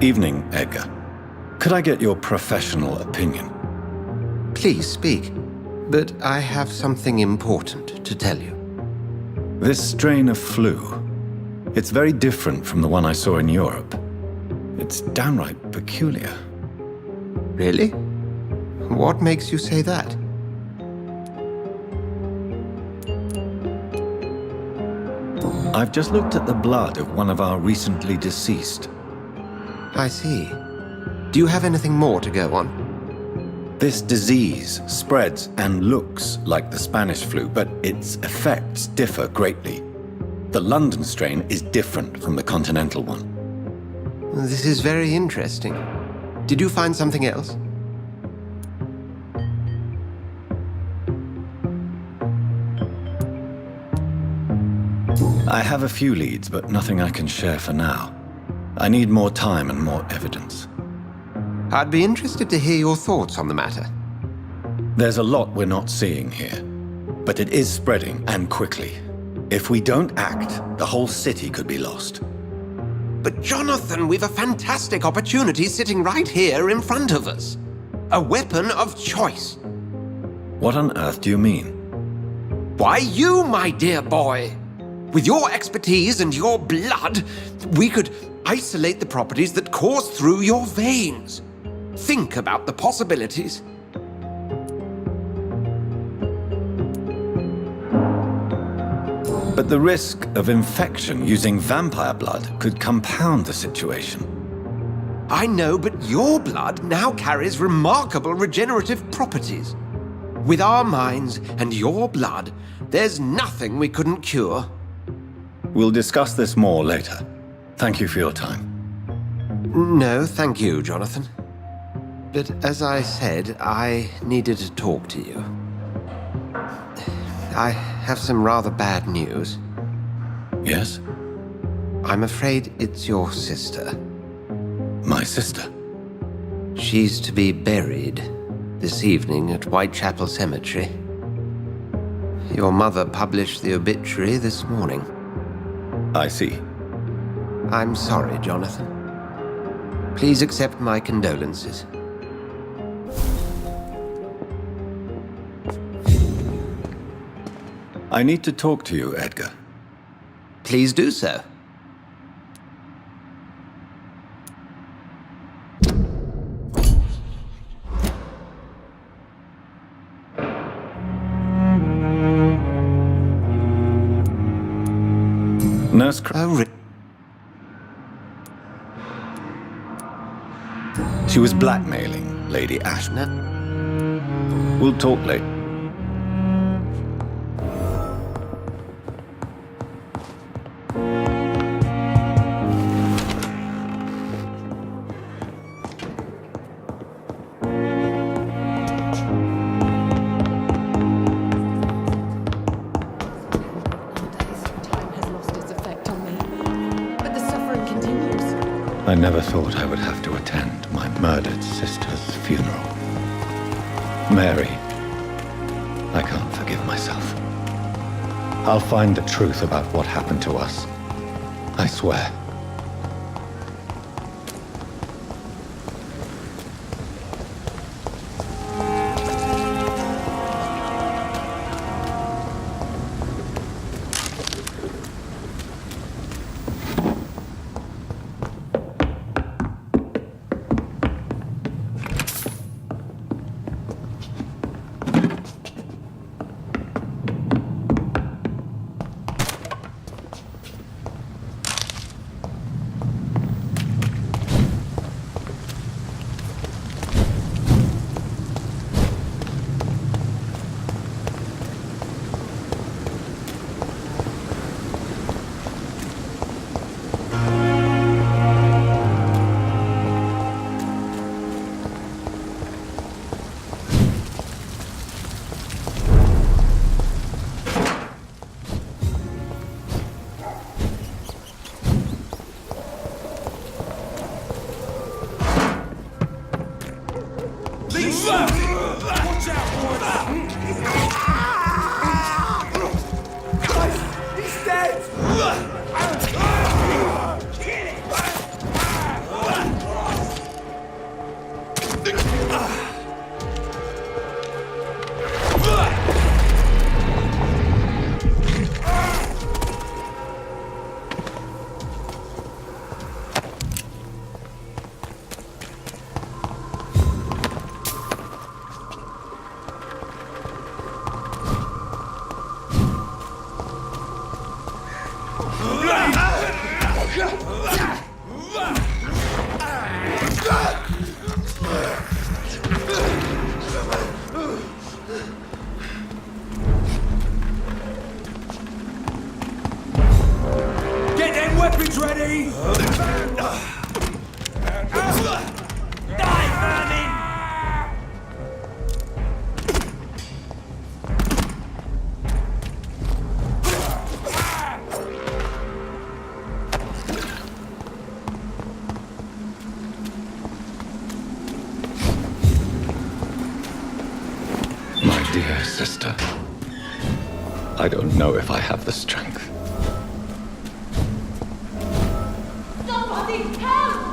Evening, Edgar. Could I get your professional opinion? Please speak, but I have something important to tell you. This strain of flu, it's very different from the one I saw in Europe. It's downright peculiar. Really? What makes you say that? I've just looked at the blood of one of our recently deceased. I see. Do you have anything more to go on? This disease spreads and looks like the Spanish flu, but its effects differ greatly. The London strain is different from the continental one. This is very interesting. Did you find something else? I have a few leads, but nothing I can share for now. I need more time and more evidence. I'd be interested to hear your thoughts on the matter. There's a lot we're not seeing here, but it is spreading, and quickly. If we don't act, the whole city could be lost. But Jonathan, we've a fantastic opportunity sitting right here in front of us. A weapon of choice. What on earth do you mean? Why, you, my dear boy. With your expertise and your blood, we could isolate the properties that course through your veins. Think about the possibilities. But the risk of infection using vampire blood could compound the situation. I know, but your blood now carries remarkable regenerative properties. With our minds and your blood, there's nothing we couldn't cure. We'll discuss this more later. Thank you for your time. No, thank you, Jonathan. But as I said, I needed to talk to you. I have some rather bad news. Yes? I'm afraid it's your sister. My sister? She's to be buried this evening at Whitechapel Cemetery. Your mother published the obituary this morning. I see. I'm sorry, Jonathan. Please accept my condolences. I need to talk to you, Edgar. Please do so. Nurse She was blackmailing Lady Ashton. We'll talk later. I never thought I would have to attend my murdered sister's funeral. Mary, I can't forgive myself. I'll find the truth about what happened to us. I swear. sister. I don't know if I have the strength. Somebody help!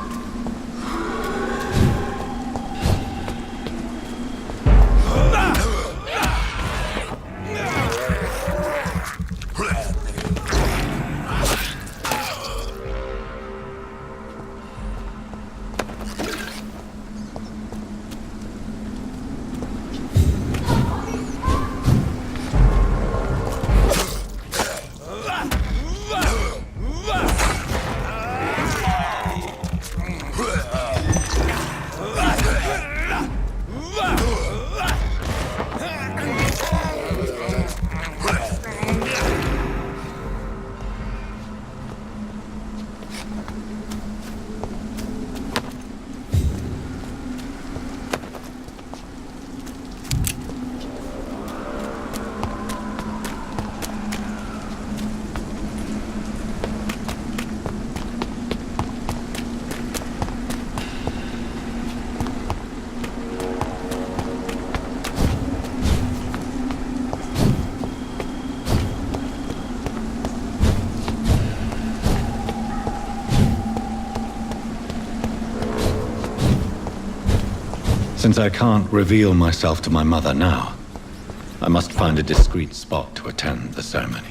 Since I can't reveal myself to my mother now, I must find a discreet spot to attend the ceremony.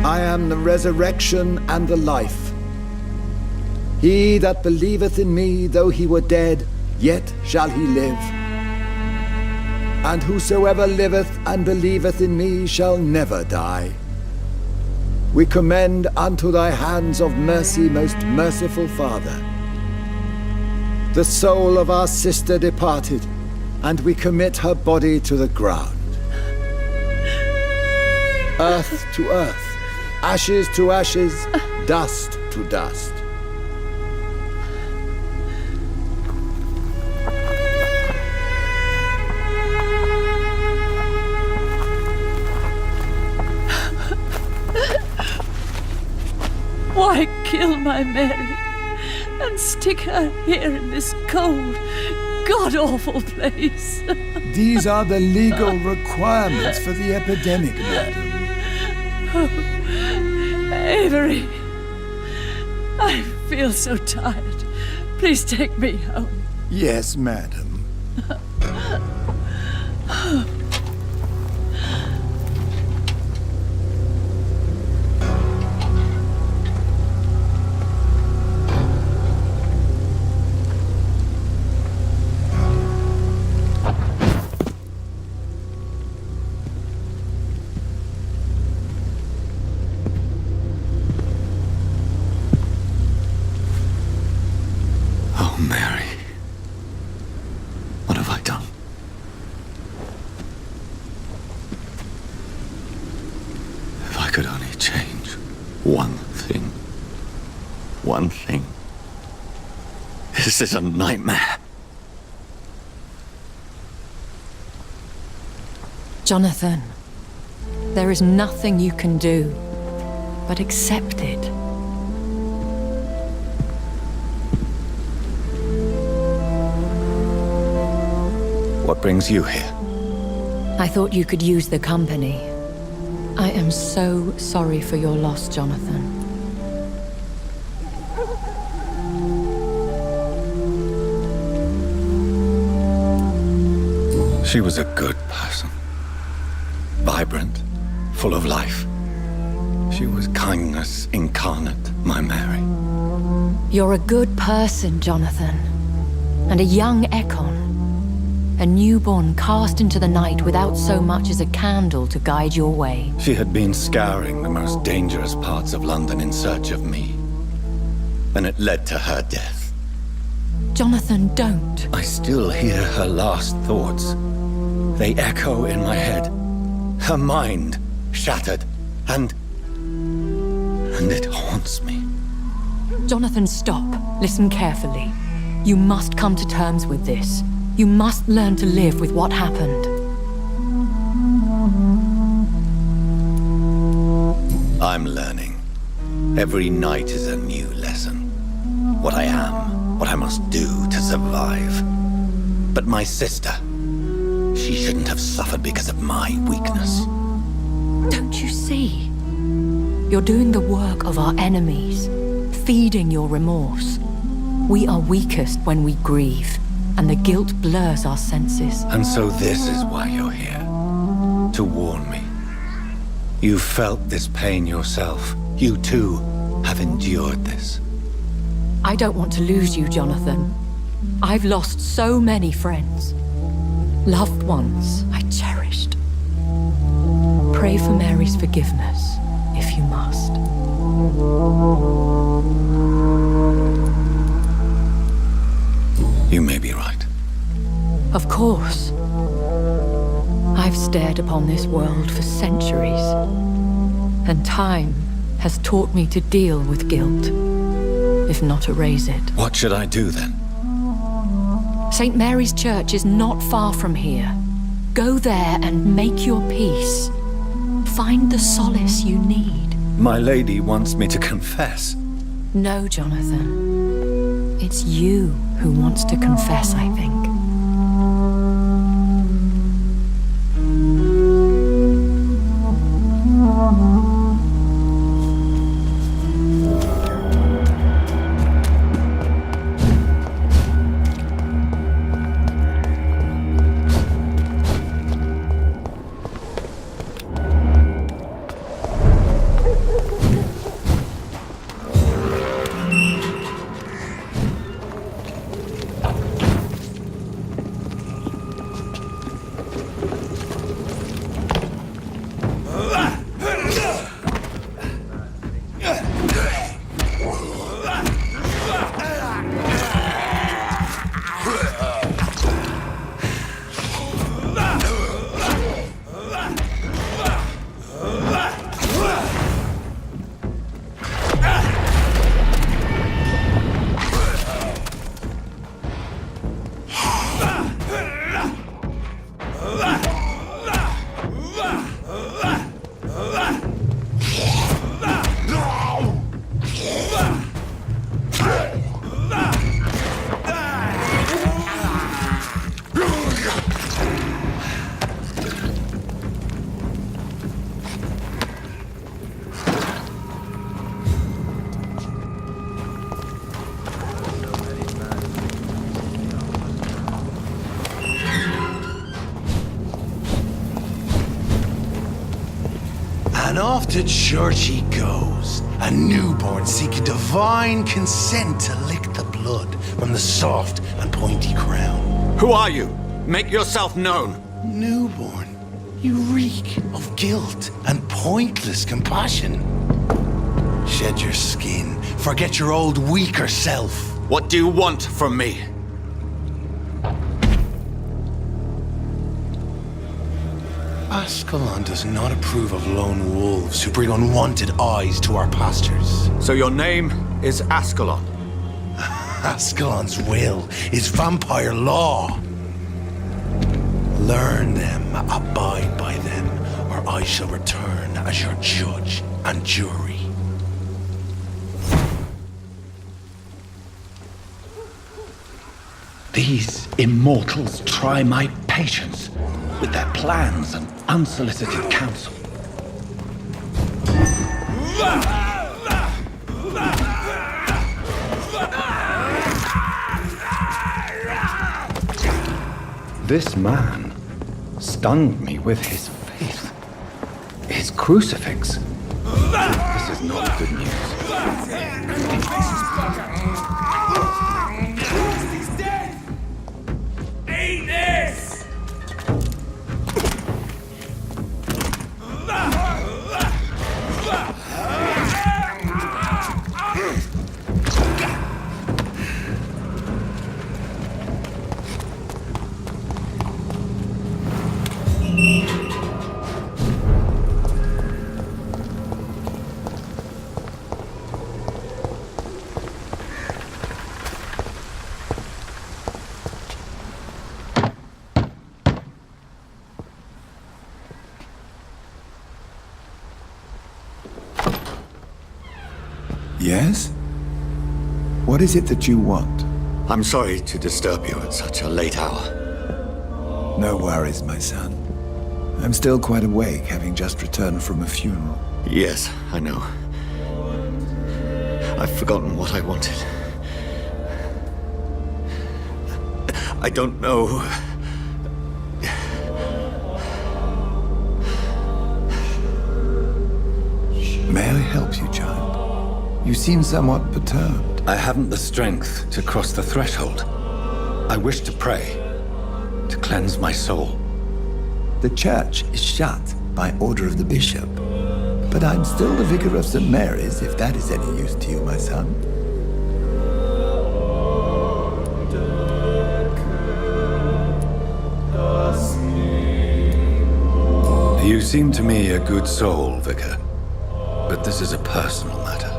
I am the resurrection and the life. He that believeth in me, though he were dead, yet shall he live. And whosoever liveth and believeth in me shall never die. We commend unto thy hands of mercy, most merciful Father, the soul of our sister departed, and we commit her body to the ground. Earth to earth, ashes to ashes, dust to dust. Why kill my Mary and stick her here in this cold, god-awful place? These are the legal requirements for the epidemic, madam. Oh, Avery, I feel so tired. Please take me home. Yes, madam. Mary, what have I done? If I could only change one thing. One thing. This is a nightmare. Jonathan, there is nothing you can do but accept it. What brings you here? I thought you could use the company. I am so sorry for your loss, Jonathan. She was a good person. Vibrant, full of life. She was kindness incarnate, my Mary. You're a good person, Jonathan. And a young Ekon. A newborn cast into the night without so much as a candle to guide your way. She had been scouring the most dangerous parts of London in search of me. And it led to her death. Jonathan, don't. I still hear her last thoughts. They echo in my head. Her mind shattered, and it haunts me. Jonathan, stop. Listen carefully. You must come to terms with this. You must learn to live with what happened. I'm learning. Every night is a new lesson. What I am, what I must do to survive. But my sister, she shouldn't have suffered because of my weakness. Don't you see? You're doing the work of our enemies, feeding your remorse. We are weakest when we grieve, and the guilt blurs our senses. And so this is why you're here. To warn me. You've felt this pain yourself. You too have endured this. I don't want to lose you, Jonathan. I've lost so many friends. Loved ones I cherished. Pray for Mary's forgiveness, if you must. You may be right. Of course. I've stared upon this world for centuries, and time has taught me to deal with guilt, if not erase it. What should I do then? St. Mary's Church is not far from here. Go there and make your peace. Find the solace you need. My lady wants me to confess. No, Jonathan. It's you who wants to confess, I think. And off to church he goes, a newborn seeking divine consent to lick the blood from the soft and pointy crown. Who are you? Make yourself known. Newborn, you reek of guilt and pointless compassion. Shed your skin, forget your old weaker self. What do you want from me? Ascalon does not approve of lone wolves who bring unwanted eyes to our pastures. So your name is Ascalon? Ascalon's will is vampire law. Learn them, abide by them, or I shall return as your judge and jury. These immortals try my patience with their plans and unsolicited counsel. This man stunned me with his faith. His crucifix. This is not good news. He's dead! Eat this! Yes? What is it that you want? I'm sorry to disturb you at such a late hour. No worries, my son. I'm still quite awake, having just returned from a funeral. Yes, I know. I've forgotten what I wanted. I don't know. May I help you, child? You seem somewhat perturbed. I haven't the strength to cross the threshold. I wish to pray, to cleanse my soul. The church is shut by order of the bishop. But I'm still the vicar of St. Mary's, if that is any use to you, my son. You seem to me a good soul, Vicar. But this is a personal matter.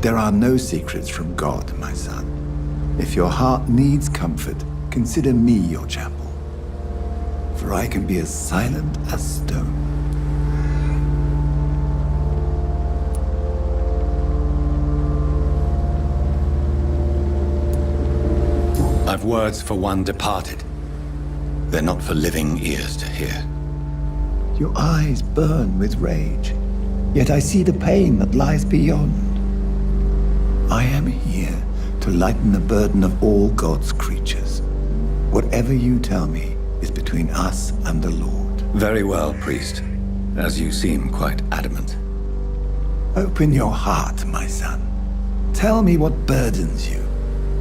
There are no secrets from God, my son. If your heart needs comfort, consider me your chapel. For I can be as silent as stone. I've words for one departed. They're not for living ears to hear. Your eyes burn with rage, yet I see the pain that lies beyond. I am here to lighten the burden of all God's creatures. Whatever you tell me is between us and the Lord. Very well, priest, as you seem quite adamant. Open your heart, my son. Tell me what burdens you.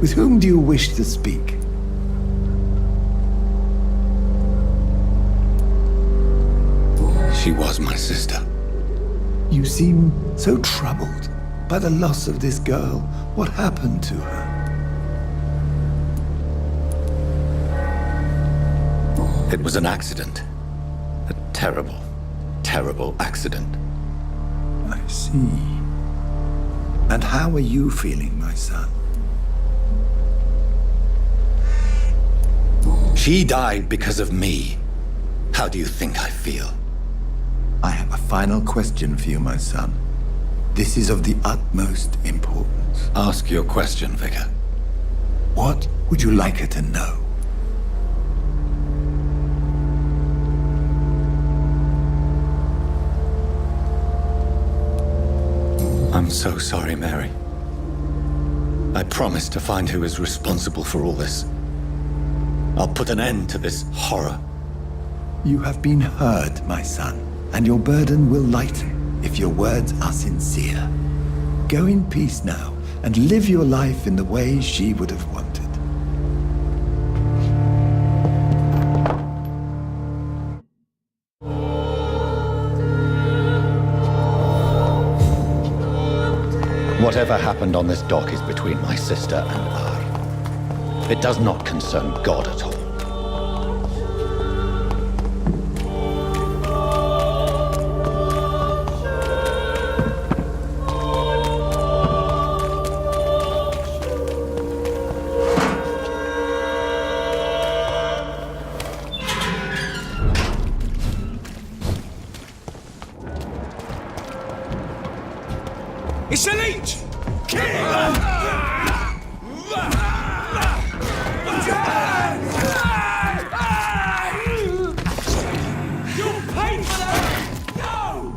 With whom do you wish to speak? She was my sister. You seem so troubled by the loss of this girl. What happened to her? It was an accident. A terrible, terrible accident. I see. And how are you feeling, my son? She died because of me. How do you think I feel? I have a final question for you, my son. This is of the utmost importance. Ask your question, Vicar. What would you like her to know? I'm so sorry, Mary. I promise to find who is responsible for all this. I'll put an end to this horror. You have been heard, my son, and your burden will lighten if your words are sincere. Go in peace now and live your life in the way she would have wanted. Whatever happened on this dock is between my sister and I. It does not concern God at all. It's a leech! Kill You'll pay for that! Go!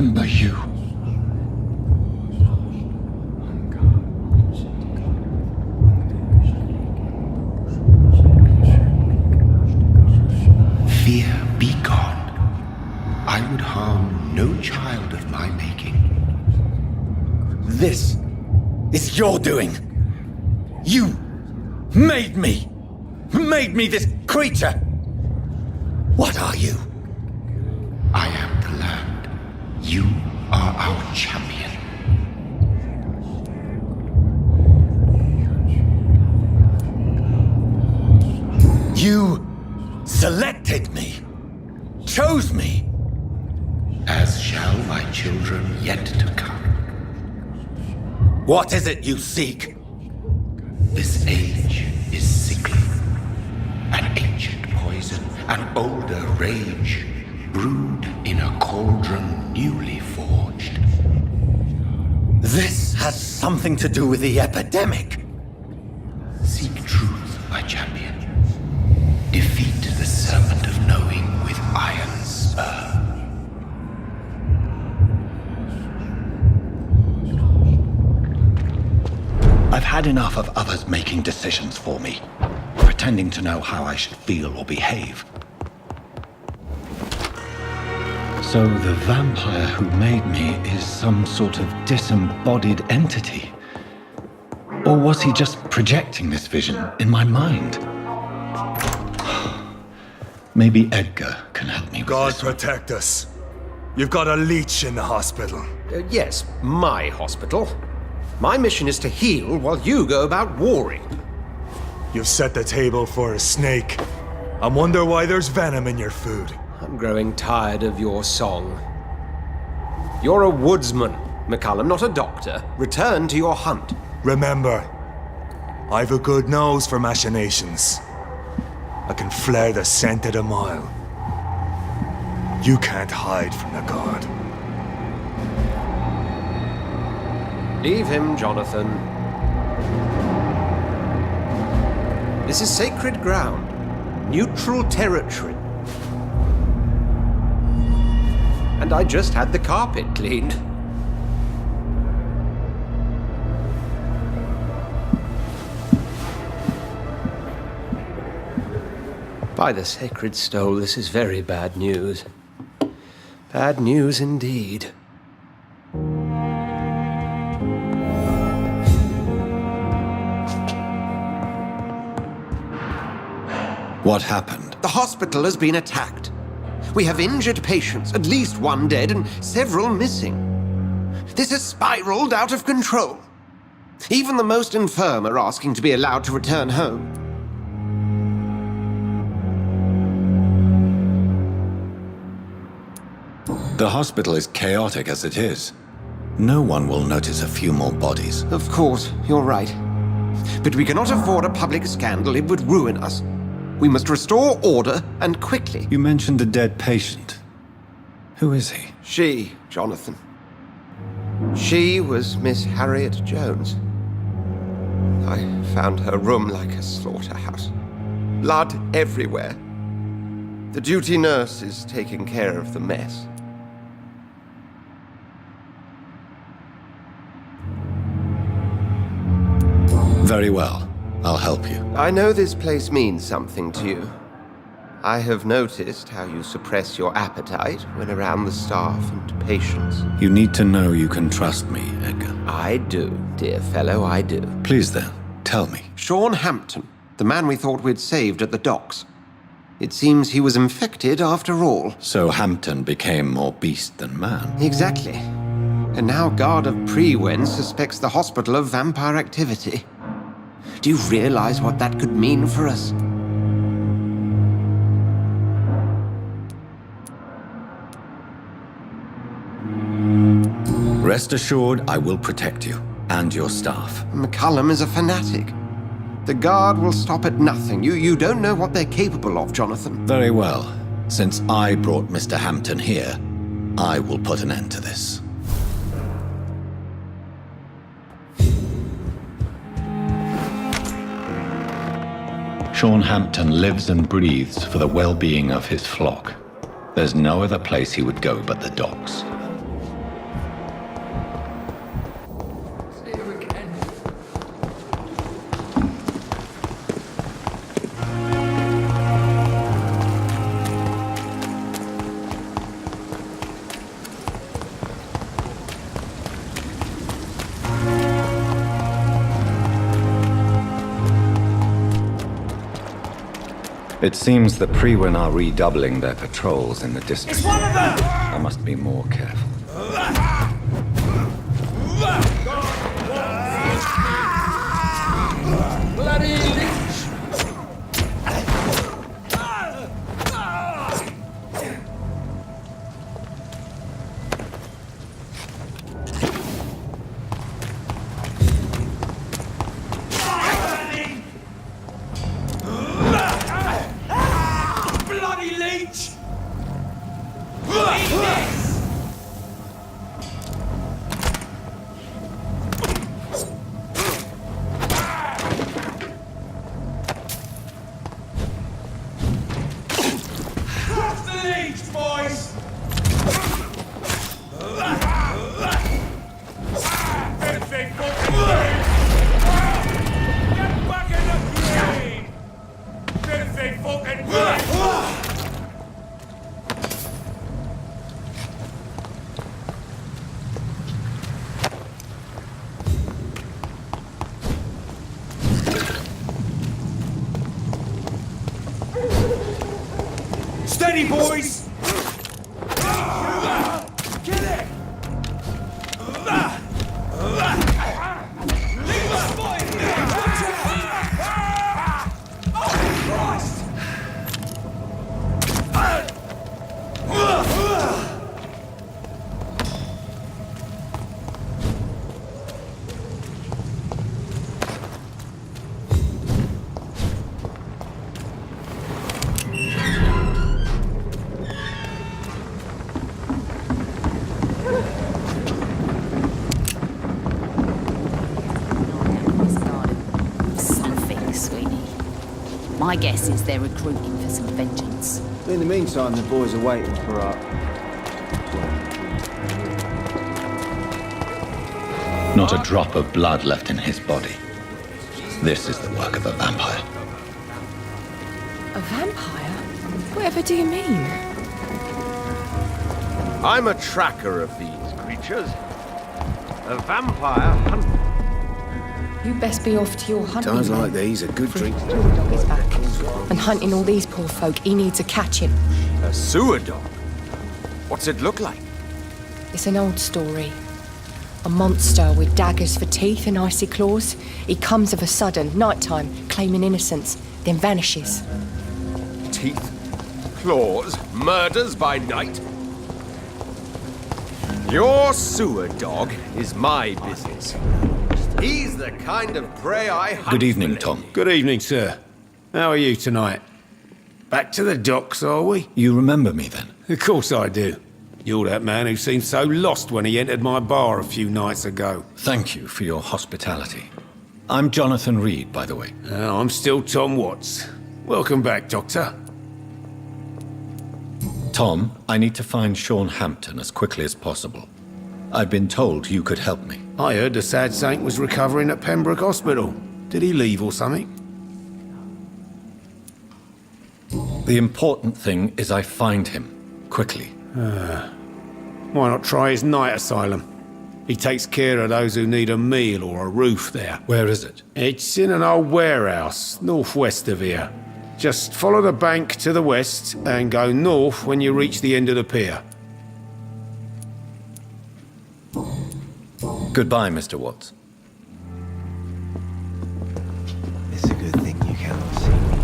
remember you. Fear be gone. I would harm no child of my making. This is your doing. You made me. Made me this creature. What are you? I am the land. You are our champion. You selected me. Chose me. As shall my children yet to come. What is it you seek? This age is sickly. An ancient poison, an older rage, brewed in a cauldron newly forged. This has something to do with the epidemic. Seek truth, my champion. Defeat the serpent of knowing with iron spur. I've had enough of others making decisions for me, pretending to know how I should feel or behave. So the vampire who made me is some sort of disembodied entity? Or was he just projecting this vision in my mind? Maybe Edgar can help me with God this. protect us. You've got a leech in the hospital. Yes, my hospital. My mission is to heal while you go about warring. You've set the table for a snake. I wonder why there's venom in your food. I'm growing tired of your song. You're a woodsman, McCullum, not a doctor. Return to your hunt. Remember, I've a good nose for machinations. I can flare the scent at a mile. You can't hide from the god. Leave him, Jonathan. This is sacred ground. Neutral territory. And I just had the carpet cleaned. By the sacred stole, this is very bad news. Bad news indeed. What happened? The hospital has been attacked. We have injured patients, at least one dead and several missing. This has spiraled out of control. Even the most infirm are asking to be allowed to return home. The hospital is chaotic as it is. No one will notice a few more bodies. Of course, you're right. But we cannot afford a public scandal. It would ruin us. We must restore order, and quickly. You mentioned a dead patient. Who is he? She, Jonathan. She was Miss Harriet Jones. I found her room like a slaughterhouse. Blood everywhere. The duty nurse is taking care of the mess. Very well. I'll help you. I know this place means something to you. I have noticed how you suppress your appetite when around the staff and patients. You need to know you can trust me, Edgar. I do, dear fellow, I do. Please then, tell me. Sean Hampton, the man we thought we'd saved at the docks. It seems he was infected after all. So Hampton became more beast than man. Exactly. And now Guard of Prewen suspects the hospital of vampire activity. Do you realize what that could mean for us? Rest assured, I will protect you and your staff. McCullum is a fanatic. The Guard will stop at nothing. You don't know what they're capable of, Jonathan. Very well. Since I brought Mr. Hampton here, I will put an end to this. Sean Hampton lives and breathes for the well-being of his flock. There's no other place he would go but the docks. It seems the Priwen are redoubling their patrols in the district. It's one of them! I must be more careful. Bloody leech! Bloody leech! Eat this! Cross the leech, boys! Filthy fucking leech! Get back in the grave! Filthy fucking leech! Steady, boys! Get it! Leave us, boys! Oh, Christ! Something, sweetie. My guess is they're recruiting for some vengeance. In the meantime, the boys are waiting for our... Not a drop of blood left in his body. This is the work of a vampire. A vampire? Whatever do you mean? I'm a tracker of these creatures. A vampire hunter. You best be off to your hunting. Times then. like these, a good drink. Your dog is back. And hunting all these poor folk, he needs a catching. A sewer dog? What's it look like? It's an old story. A monster with daggers for teeth and icy claws. He comes of a sudden, nighttime, claiming innocence, then vanishes. Teeth, claws, murders by night. Your sewer dog is my business. He's the kind of prey I hunt. Good evening, Tom. Good evening, sir. How are you tonight? Back to the docks, are we? You remember me then? Of course I do. You're that man who seemed so lost when he entered my bar a few nights ago. Thank you for your hospitality. I'm Jonathan Reed, by the way. I'm still Tom Watts. Welcome back, Doctor. Tom, I need to find Sean Hampton as quickly as possible. I've been told you could help me. I heard the sad saint was recovering at Pembroke Hospital. Did he leave or something? The important thing is I find him, quickly. Why not try his night asylum? He takes care of those who need a meal or a roof there. Where is it? It's in an old warehouse, northwest of here. Just follow the bank to the west and go north when you reach the end of the pier. Goodbye, Mr. Watts. It's a good thing you cannot see me.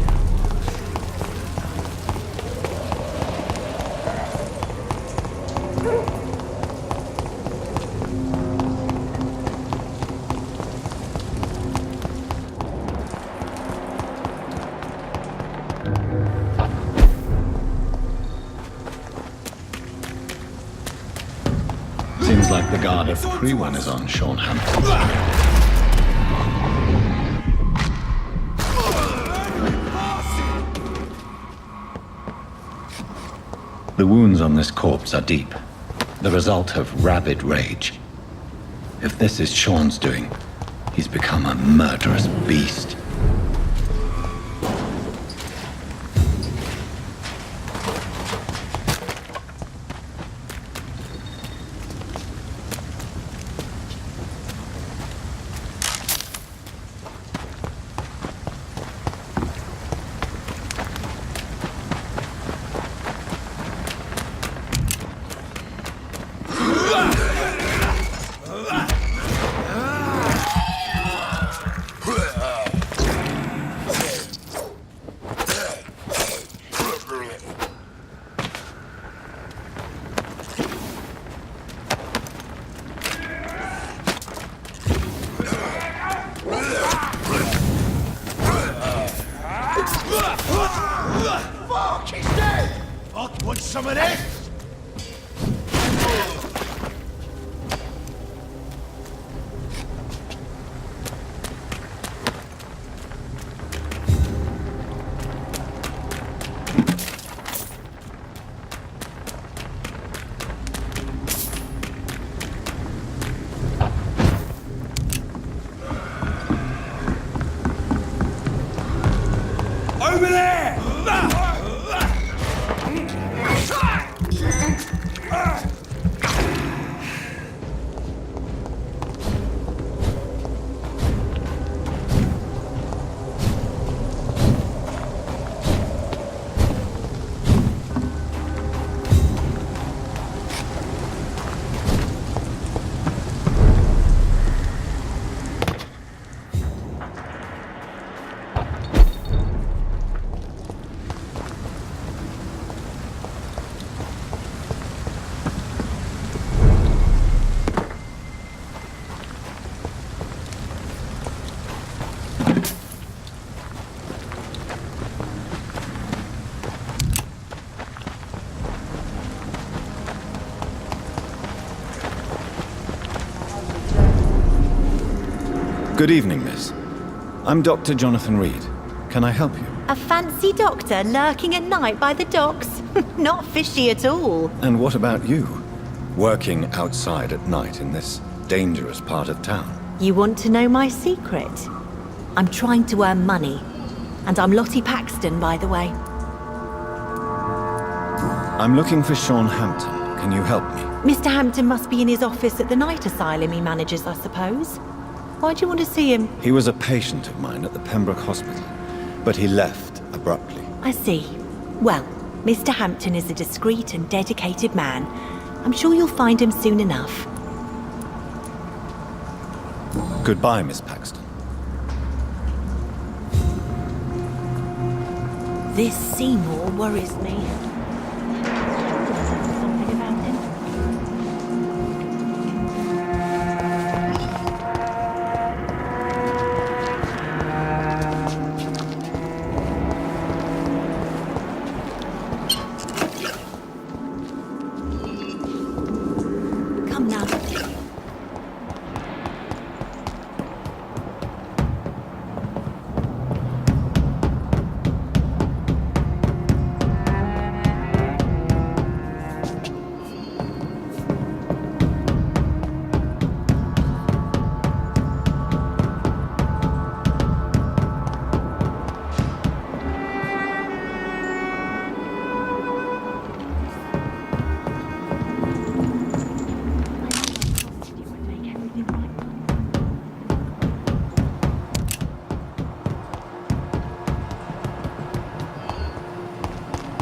Seems like the guard of Priwen is on Sean Hampton. The wounds on this corpse are deep, the result of rabid rage. If this is Sean's doing, he's become a murderous beast. of this? Over there! Good evening, miss. I'm Dr. Jonathan Reed. Can I help you? A fancy doctor lurking at night by the docks? Not fishy at all. And what about you? Working outside at night in this dangerous part of town? You want to know my secret? I'm trying to earn money. And I'm Lottie Paxton, by the way. I'm looking for Sean Hampton. Can you help me? Mr. Hampton must be in his office at the night asylum he manages, I suppose. Why do you want to see him? He was a patient of mine at the Pembroke Hospital, but he left abruptly. I see. Well, Mr. Hampton is a discreet and dedicated man. I'm sure you'll find him soon enough. Goodbye, Miss Paxton. This Seymour worries me.